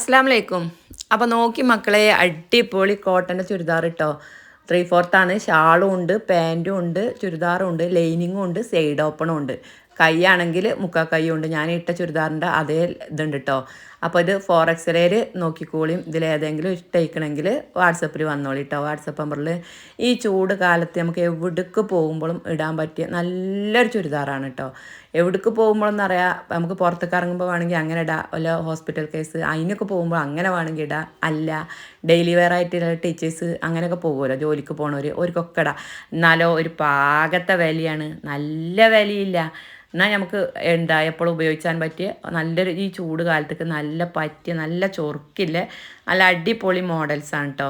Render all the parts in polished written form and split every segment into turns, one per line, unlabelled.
അസ്സാം വലൈക്കും. അപ്പോൾ നോക്കി മക്കളെ, അടിപൊളി കോട്ടൻ്റെ ചുരിദാർ കേട്ടോ. 3/4 ആണ്. ഷാളും ഉണ്ട്, പാൻറ്റും ഉണ്ട്, ചുരിദാറും ഉണ്ട്, ലൈനിങ്ങും ഉണ്ട്, സൈഡ് ഓപ്പണും ഉണ്ട്. കൈയാണെങ്കിൽ മുക്കാ കൈയും ഉണ്ട്. ഞാൻ ഇട്ട ചുരിദാറിൻ്റെ അതേ ഇതുണ്ട് കേട്ടോ. അപ്പോൾ ഇത് 4XL നോക്കിക്കോളിയും. ഇതിലേതെങ്കിലും ഇഷ്ടയിക്കണമെങ്കിൽ വാട്സപ്പിൽ വന്നോളി കേട്ടോ. വാട്സപ്പ് നമ്പറിൽ. ഈ ചൂട് കാലത്ത് നമുക്ക് എവിടേക്ക് പോകുമ്പോഴും ഇടാൻ പറ്റിയ നല്ലൊരു ചുരിദാറാണ് കേട്ടോ. എവിടേക്ക് പോകുമ്പോഴെന്ന് അറിയാം, നമുക്ക് പുറത്തേക്ക് ഇറങ്ങുമ്പോൾ വേണമെങ്കിൽ അങ്ങനെ ഇടാം. വല്ല ഹോസ്പിറ്റൽ കേസ് അതിനൊക്കെ പോകുമ്പോൾ അങ്ങനെ വേണമെങ്കിൽ ഇടാം. അല്ല ഡെയിലി വെയർ ആയിട്ടുള്ള ടീച്ചേഴ്സ് അങ്ങനെയൊക്കെ പോകുമല്ലോ, ജോലിക്ക് പോകണവർ, അവർക്കൊക്കെ ഇടാം. എന്നാലോ ഒരു പാകത്തെ വിലയാണ്, നല്ല വിലയില്ല. എന്നാൽ നമുക്ക് എപ്പോഴും ഉപയോഗിക്കാൻ പറ്റിയ നല്ലൊരു, ഈ ചൂട് കാലത്തേക്ക് നല്ല പറ്റിയ നല്ല ചൊറുക്കില്ല നല്ല അടിപൊളി മോഡൽസാണ് കേട്ടോ.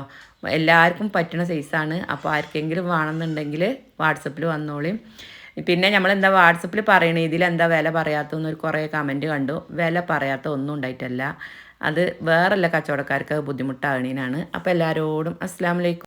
എല്ലാവർക്കും പറ്റുന്ന സൈസാണ്. അപ്പോൾ ആർക്കെങ്കിലും വേണമെന്നുണ്ടെങ്കിൽ വാട്സപ്പിൽ വന്നോളിയും. പിന്നെ നമ്മളെന്താ വാട്സപ്പിൽ പറയണേ, ഇതിലെന്താ വില പറയാത്തതെന്നൊരു കുറേ കമൻറ്റ് കണ്ടു. വില പറയാത്ത ഒന്നും ഉണ്ടായിട്ടല്ല, അത് വേറെല്ല കച്ചവടക്കാർക്ക് ബുദ്ധിമുട്ടാകണീനാണ്. അപ്പോൾ എല്ലാവരോടും അസ്സലാമു അലൈക്കും.